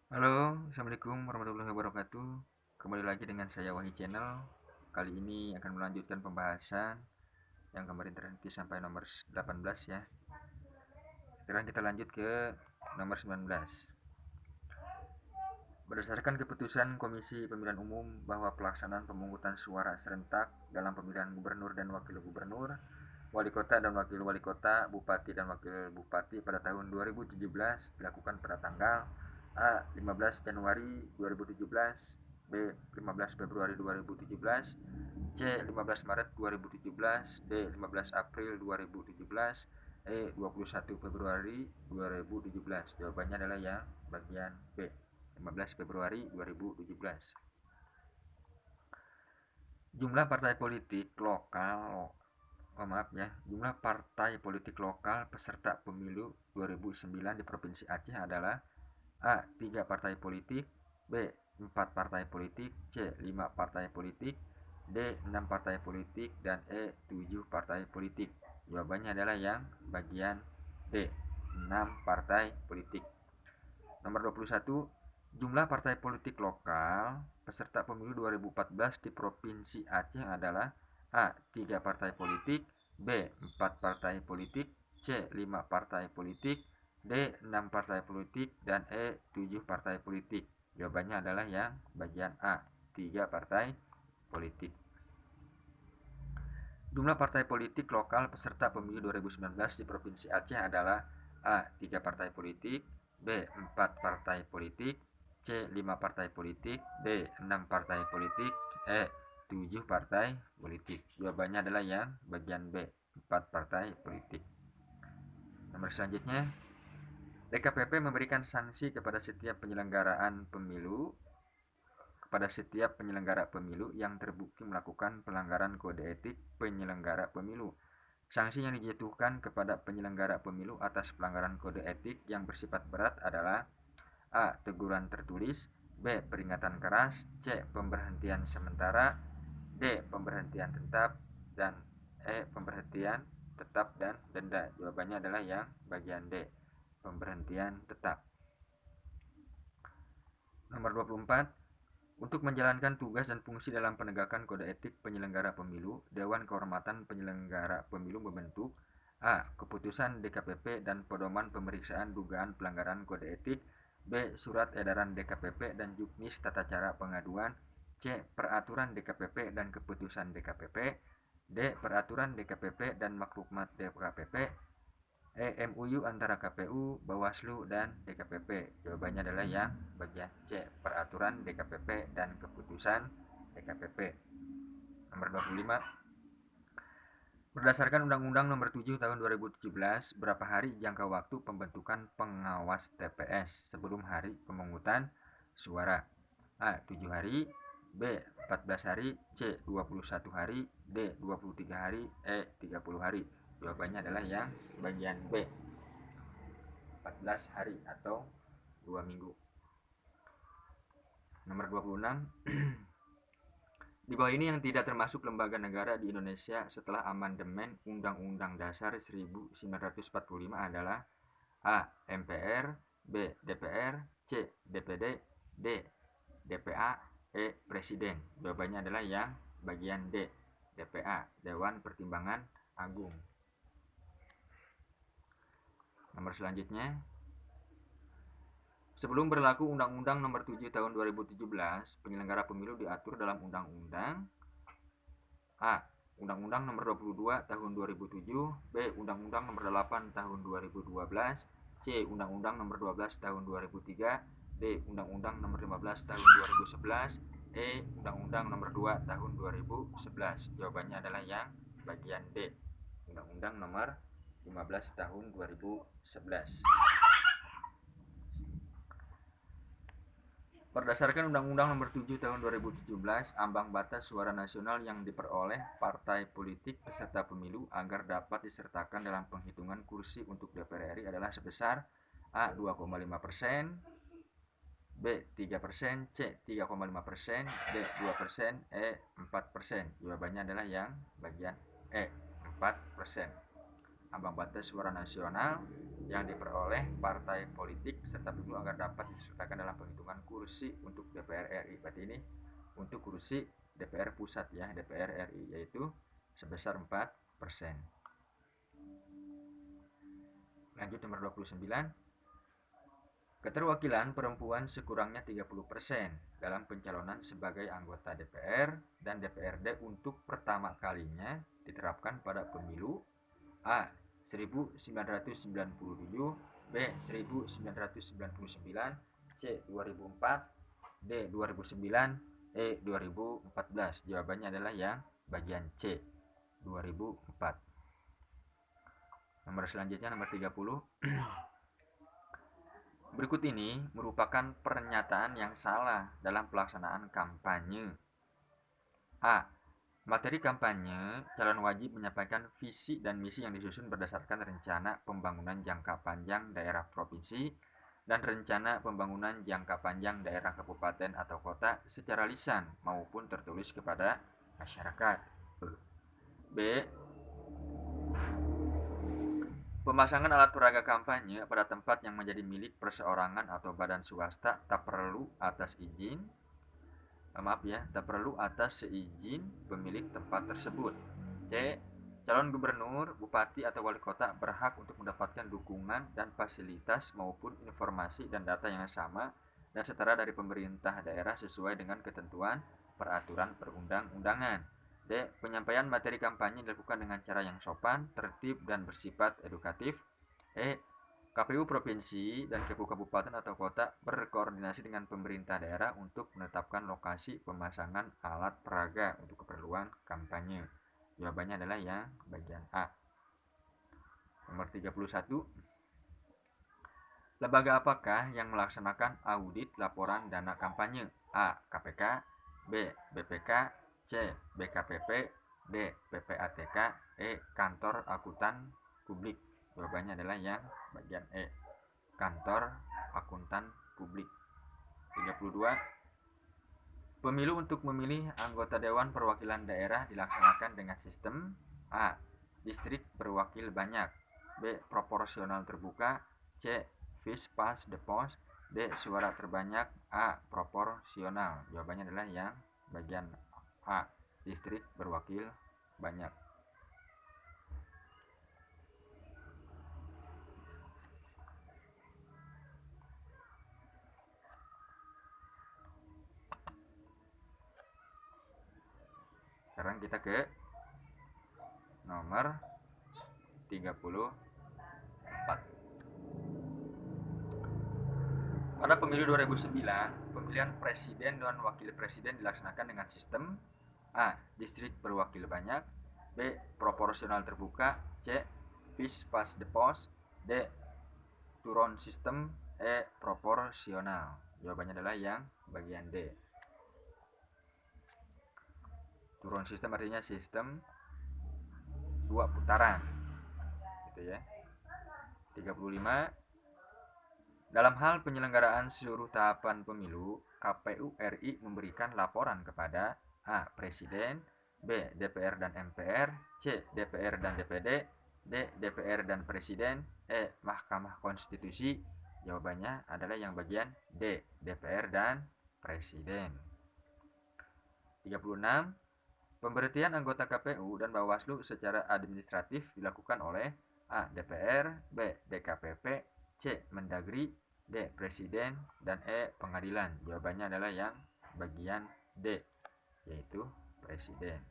Halo, Assalamualaikum warahmatullahi wabarakatuh. Kembali lagi dengan saya Wahid Channel. Kali ini akan melanjutkan pembahasan yang kemarin terhenti sampai nomor 18 ya. Sekarang kita lanjut ke nomor 19. Berdasarkan keputusan Komisi Pemilihan Umum bahwa pelaksanaan pemungutan suara serentak dalam pemilihan gubernur dan wakil gubernur, wali kota dan wakil wali kota, bupati dan wakil bupati pada tahun 2017 dilakukan pada tanggal A. 15 Januari 2017, B. 15 Februari 2017, C. 15 Maret 2017, D. 15 April 2017, E. 21 Februari 2017. Jawabannya adalah yang bagian B. 15 Februari 2017. Jumlah partai politik lokal, jumlah partai politik lokal peserta pemilu 2009 di Provinsi Aceh adalah A. 3 partai politik, B. 4 partai politik, C. 5 partai politik, D. 6 partai politik, dan E. 7 partai politik. Jawabannya adalah yang bagian D. 6 partai politik. Nomor 21, jumlah partai politik lokal peserta pemilu 2014 di Provinsi Aceh adalah A. 3 partai politik, B. 4 partai politik, C. 5 partai politik, D. 6 partai politik, dan E. 7 partai politik. Jawabannya adalah yang bagian A. 3 partai politik. Jumlah partai politik lokal peserta pemilu 2019 di Provinsi Aceh adalah A. 3 partai politik, B. 4 partai politik, C. 5 partai politik, D. 6 partai politik, E. 7 partai politik. Jawabannya adalah yang bagian B. 4 partai politik. Nomor selanjutnya, DKPP memberikan sanksi kepada setiap penyelenggara pemilu yang terbukti melakukan pelanggaran kode etik penyelenggara pemilu. Sanksi yang dijatuhkan kepada penyelenggara pemilu atas pelanggaran kode etik yang bersifat berat adalah A. Teguran tertulis, B. Peringatan keras, C. Pemberhentian sementara, D. Pemberhentian tetap, dan E. Pemberhentian tetap dan denda. Jawabannya adalah yang bagian D. Pemberhentian tetap. Nomor 24. Untuk menjalankan tugas dan fungsi dalam penegakan kode etik penyelenggara pemilu, Dewan Kehormatan Penyelenggara Pemilu membentuk A. Keputusan DKPP dan pedoman pemeriksaan dugaan pelanggaran kode etik, B. Surat edaran DKPP dan juknis tata cara pengaduan, C. Peraturan DKPP dan keputusan DKPP, D. Peraturan DKPP dan maklumat DKPP, MUU antara KPU, Bawaslu, dan DKPP. Jawabannya adalah yang bagian C. Peraturan DKPP dan keputusan DKPP. Nomor 25. Berdasarkan Undang-Undang Nomor 7 Tahun 2017, berapa hari jangka waktu pembentukan pengawas TPS sebelum hari pemungutan suara? A. 7 hari, B. 14 hari, C. 21 hari, D. 23 hari, E. 30 hari. Jawabannya adalah yang bagian B. 14 hari atau 2 minggu. Nomor 26. Di bawah ini yang tidak termasuk lembaga negara di Indonesia setelah amandemen Undang-Undang Dasar 1945 adalah A. MPR, B. DPR, C. DPD, D. DPA, E. Presiden. Jawabannya adalah yang bagian D. DPA, Dewan Pertimbangan Agung. Nomor selanjutnya, sebelum berlaku Undang-Undang Nomor 7 Tahun 2017, penyelenggara pemilu diatur dalam Undang-Undang A. Undang-Undang Nomor 22 Tahun 2007, B. Undang-Undang Nomor 8 Tahun 2012, C. Undang-Undang Nomor 12 Tahun 2003, D. Undang-Undang Nomor 15 Tahun 2011, E. Undang-Undang Nomor 2 Tahun 2011. Jawabannya adalah yang bagian D. Undang-Undang Nomor 15 Tahun 2011. Berdasarkan Undang-Undang Nomor 7 Tahun 2017, ambang batas suara nasional yang diperoleh partai politik peserta pemilu agar dapat disertakan dalam penghitungan kursi untuk DPR RI adalah sebesar A. 2,5%, B. 3%, C. 3,5%, D. 2%, E. 4%. Jawabannya adalah yang bagian E. 4%. ambang batas suara nasional yang diperoleh partai politik peserta pemilu agar dapat disertakan dalam penghitungan kursi untuk DPR RI. Berarti ini untuk kursi DPR pusat ya, DPR RI, yaitu sebesar 4%. Lanjut nomor 29. Keterwakilan perempuan sekurangnya 30% dalam pencalonan sebagai anggota DPR dan DPRD untuk pertama kalinya diterapkan pada pemilu A. 1997, B. 1999, C. 2004, D. 2009, E. 2014. Jawabannya adalah yang bagian C, 2004. Nomor selanjutnya nomor 30. Berikut ini merupakan pernyataan yang salah dalam pelaksanaan kampanye. A. Materi kampanye, calon wajib menyampaikan visi dan misi yang disusun berdasarkan rencana pembangunan jangka panjang daerah provinsi dan rencana pembangunan jangka panjang daerah kabupaten atau kota secara lisan maupun tertulis kepada masyarakat. B. Pemasangan alat peraga kampanye pada tempat yang menjadi milik perseorangan atau badan swasta tak perlu atas seizin pemilik tempat tersebut. C. Calon gubernur, bupati, atau wali kota berhak untuk mendapatkan dukungan dan fasilitas maupun informasi dan data yang sama dan setara dari pemerintah daerah sesuai dengan ketentuan peraturan perundang-undangan. D. Penyampaian materi kampanye dilakukan dengan cara yang sopan, tertib, dan bersifat edukatif. E. KPU provinsi dan KPU kabupaten atau kota berkoordinasi dengan pemerintah daerah untuk menetapkan lokasi pemasangan alat peraga untuk keperluan kampanye. Jawabannya adalah yang bagian A. Nomor 31. Lembaga apakah yang melaksanakan audit laporan dana kampanye? A. KPK, B. BPK, C. BKPP, D. PPATK, E. Kantor Akuntan Publik. Jawabannya adalah yang bagian E, Kantor Akuntan Publik. 32. Pemilu untuk memilih anggota Dewan Perwakilan Daerah dilaksanakan dengan sistem A. Distrik berwakil banyak, B. Proporsional terbuka, C. Vis pas de pos, D. Suara terbanyak, A. Proporsional. Jawabannya adalah yang bagian A, distrik berwakil banyak. Sekarang kita ke nomor 34. Pada pemilu 2009, pemilihan presiden dan wakil presiden dilaksanakan dengan sistem A. Distrik berwakil banyak, B. Proporsional terbuka, C. Vis pas de pos, D. Turon sistem, E. Proporsional. Jawabannya adalah yang bagian D. Turon sistem artinya sistem 2 putaran. Gitu ya. 35. Dalam hal penyelenggaraan seluruh tahapan pemilu, KPU RI memberikan laporan kepada A. Presiden, B. DPR dan MPR, C. DPR dan DPD, D. DPR dan Presiden, E. Mahkamah Konstitusi. Jawabannya adalah yang bagian D. DPR dan Presiden. 36. Pemberhentian anggota KPU dan Bawaslu secara administratif dilakukan oleh A. DPR, B. DKPP, C. Mendagri, D. Presiden, dan E. Pengadilan. Jawabannya adalah yang bagian D, yaitu Presiden.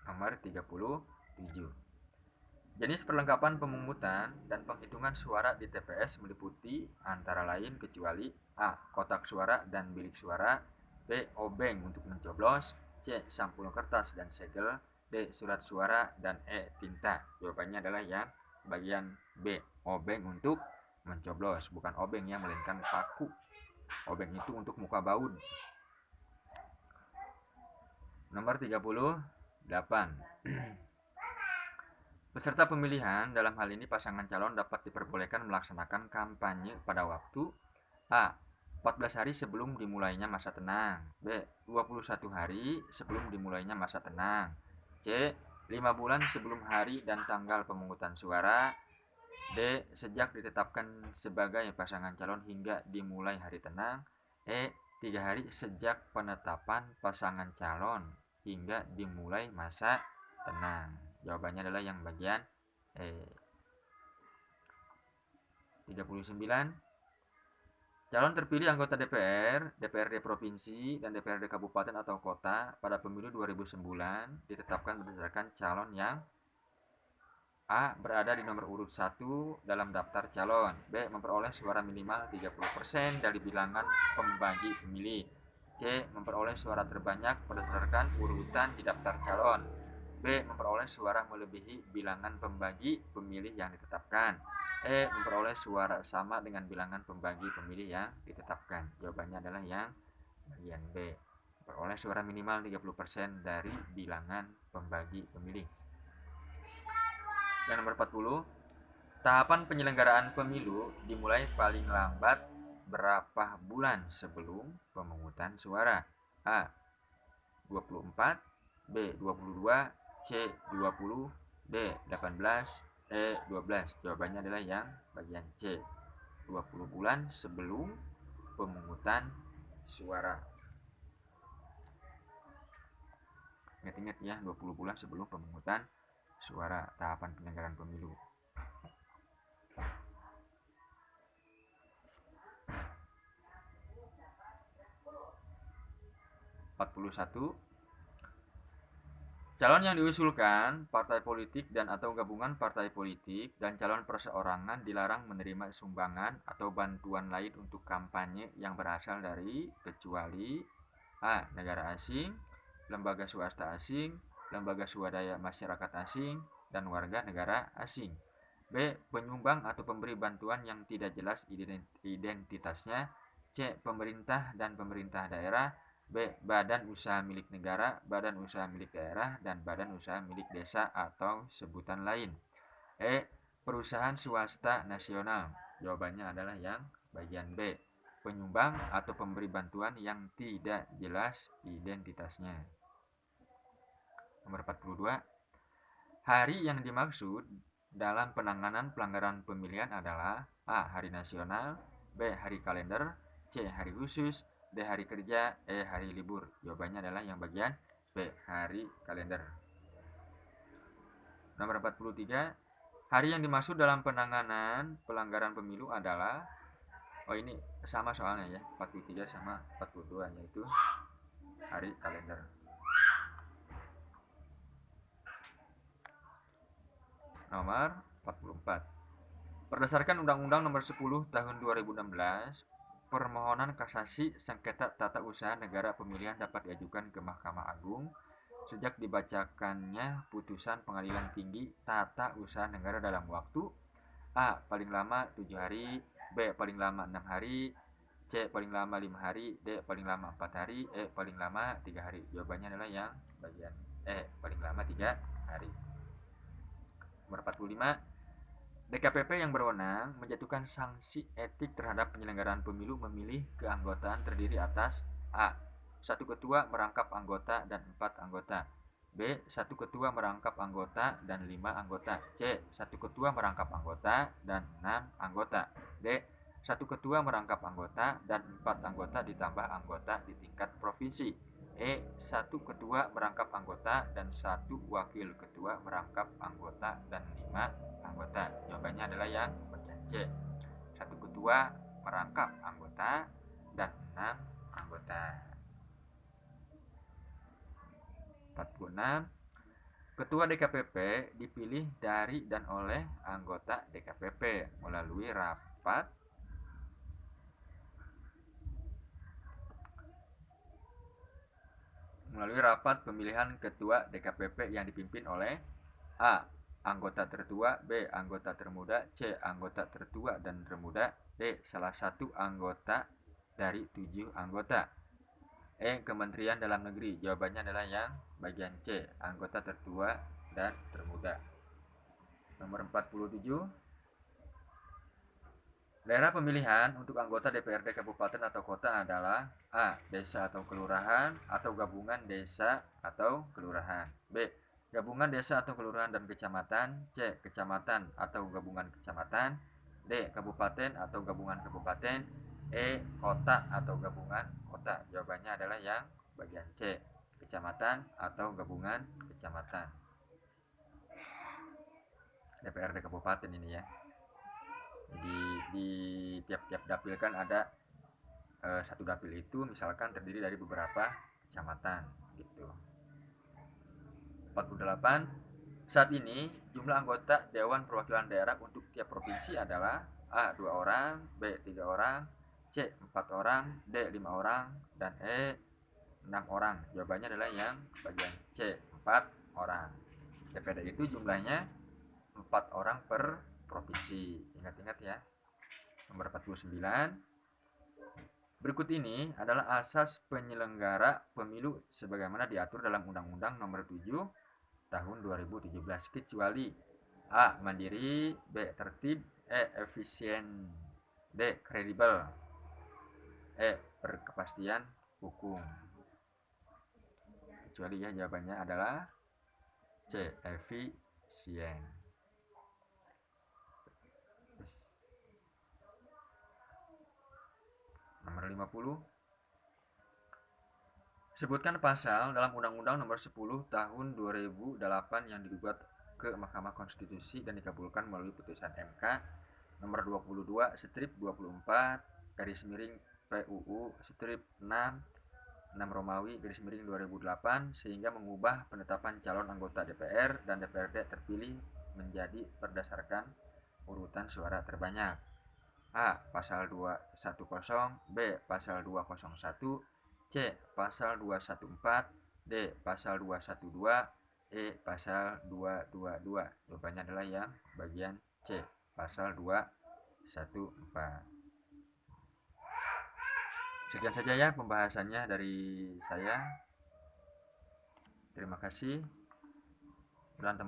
Nomor 37. Jenis perlengkapan pemungutan dan penghitungan suara di TPS meliputi antara lain kecuali A. Kotak suara dan bilik suara, B. Obeng untuk mencoblos, C. Sampul kertas dan segel, D. Surat suara, dan E. Tinta. Jawabannya adalah yang bagian B, obeng untuk mencoblos, bukan obeng yang melainkan paku. Obeng itu untuk muka baut. Nomor 38. Peserta pemilihan, dalam hal ini pasangan calon, dapat diperbolehkan melaksanakan kampanye pada waktu A. 14 hari sebelum dimulainya masa tenang, B. 21 hari sebelum dimulainya masa tenang, C. 5 bulan sebelum hari dan tanggal pemungutan suara. D. Sejak ditetapkan sebagai pasangan calon hingga dimulai hari tenang. E. 3 hari sejak penetapan pasangan calon hingga dimulai masa tenang. Jawabannya adalah yang bagian E. 39. Calon terpilih anggota DPR, DPRD provinsi, dan DPRD kabupaten atau kota pada pemilu 2009 ditetapkan berdasarkan calon yang A. Berada di nomor urut 1 dalam daftar calon. B. Memperoleh suara minimal 30% dari bilangan pembagi pemilih. C. Memperoleh suara terbanyak berdasarkan urutan di daftar calon. B. Memperoleh suara melebihi bilangan pembagi pemilih yang ditetapkan. E. Memperoleh suara sama dengan bilangan pembagi pemilih yang ditetapkan. Jawabannya adalah yang bagian B. Memperoleh suara minimal 30% dari bilangan pembagi pemilih. Yang nomor 40, tahapan penyelenggaraan pemilu dimulai paling lambat berapa bulan sebelum pemungutan suara? A. 24, B. 22, C. 20, D. 18, E. 12. Jawabannya adalah yang bagian C. 20 bulan sebelum pemungutan suara. Ingat-ingat ya, 20 bulan sebelum pemungutan suara tahapan penyelenggaraan pemilu. 41. Calon yang diusulkan partai politik dan atau gabungan partai politik dan calon perseorangan dilarang menerima sumbangan atau bantuan lain untuk kampanye yang berasal dari kecuali A. Negara asing, lembaga swasta asing, lembaga swadaya masyarakat asing, dan warga negara asing. B. Penyumbang atau pemberi bantuan yang tidak jelas identitasnya. C. Pemerintah dan pemerintah daerah. B. Badan usaha milik negara, badan usaha milik daerah, dan badan usaha milik desa atau sebutan lain. E. Perusahaan swasta nasional. Jawabannya adalah yang bagian B. Penyumbang atau pemberi bantuan yang tidak jelas identitasnya. Nomor 42. Hari yang dimaksud dalam penanganan pelanggaran pemilihan adalah A. Hari nasional, B. Hari kalender, C. Hari khusus, D. Hari kerja, E. Hari libur. Jawabannya adalah yang bagian B. Hari kalender. Nomor 43. Hari yang dimaksud dalam penanganan pelanggaran pemilu adalah, oh ini sama soalnya ya, 43 sama 42, yaitu hari kalender. Nomor 44. Berdasarkan Undang-Undang Nomor 10 Tahun 2016, permohonan kasasi sengketa tata usaha negara pemilihan dapat diajukan ke Mahkamah Agung sejak dibacakannya putusan Pengadilan Tinggi Tata Usaha Negara dalam waktu A. Paling lama 7 hari, B. Paling lama 6 hari, C. Paling lama 5 hari, D. Paling lama 4 hari, E. Paling lama 3 hari. Jawabannya adalah yang bagian E. Paling lama 3 hari. Nomor 45. DKPP yang berwenang menjatuhkan sanksi etik terhadap penyelenggaraan pemilu memilih keanggotaan terdiri atas A. 1 ketua merangkap anggota dan 4 anggota. B. 1 ketua merangkap anggota dan 5 anggota. C. 1 ketua merangkap anggota dan 6 anggota. D. 1 ketua merangkap anggota dan 4 anggota ditambah anggota di tingkat provinsi. E. 1 ketua merangkap anggota dan 1 wakil ketua merangkap anggota dan 5 anggota. Jawabannya adalah yang bagian C. 1 ketua merangkap anggota dan 6 anggota. 46. Ketua DKPP dipilih dari dan oleh anggota DKPP melalui rapat pemilihan ketua DKPP yang dipimpin oleh A. Anggota tertua, B. Anggota termuda, C. Anggota tertua dan termuda, D. Salah satu anggota dari 7 anggota. E. Kementerian Dalam Negeri. Jawabannya adalah yang bagian C. Anggota tertua dan termuda. Nomor 47. Daerah pemilihan untuk anggota DPRD kabupaten atau kota adalah A. Desa atau kelurahan atau gabungan desa atau kelurahan. B. gabungan desa atau kelurahan dan kecamatan. C. Kecamatan atau gabungan kecamatan. D. Kabupaten atau gabungan kabupaten. E. Kota atau gabungan kota. Jawabannya adalah yang bagian C. Kecamatan atau gabungan kecamatan. DPRD kabupaten ini ya. Jadi di tiap-tiap dapil kan ada satu dapil itu misalkan terdiri dari beberapa kecamatan gitu. 48. Saat ini jumlah anggota Dewan Perwakilan Daerah untuk tiap provinsi adalah A. 2 orang, B. 3 orang, C. 4 orang, D. 5 orang, dan E. 6 orang. Jawabannya adalah yang bagian C. 4 orang. DPD itu jumlahnya 4 orang per provinsi. Ingat-ingat ya. Nomor 49. Berikut ini adalah asas penyelenggara pemilu sebagaimana diatur dalam Undang-Undang Nomor 7 Tahun 2017, kecuali A. Mandiri, B. Tertib, E. Efisien, D. Kredibel, E. Berkepastian hukum. Kecuali ya, jawabannya adalah C. Efisien. Nomor 50. Sebutkan pasal dalam Undang-Undang Nomor 10 Tahun 2008 yang digugat ke Mahkamah Konstitusi dan dikabulkan melalui putusan MK nomor 22 strip 24 garis miring PUU strip 6 Romawi garis miring 2008 sehingga mengubah penetapan calon anggota DPR dan DPRD terpilih menjadi berdasarkan urutan suara terbanyak. A. Pasal 210, B. Pasal 201, C. Pasal 214, D. Pasal 212, E. Pasal 222. Jawabannya adalah yang bagian C. Pasal 214. Sekian saja ya pembahasannya dari saya. Terima kasih.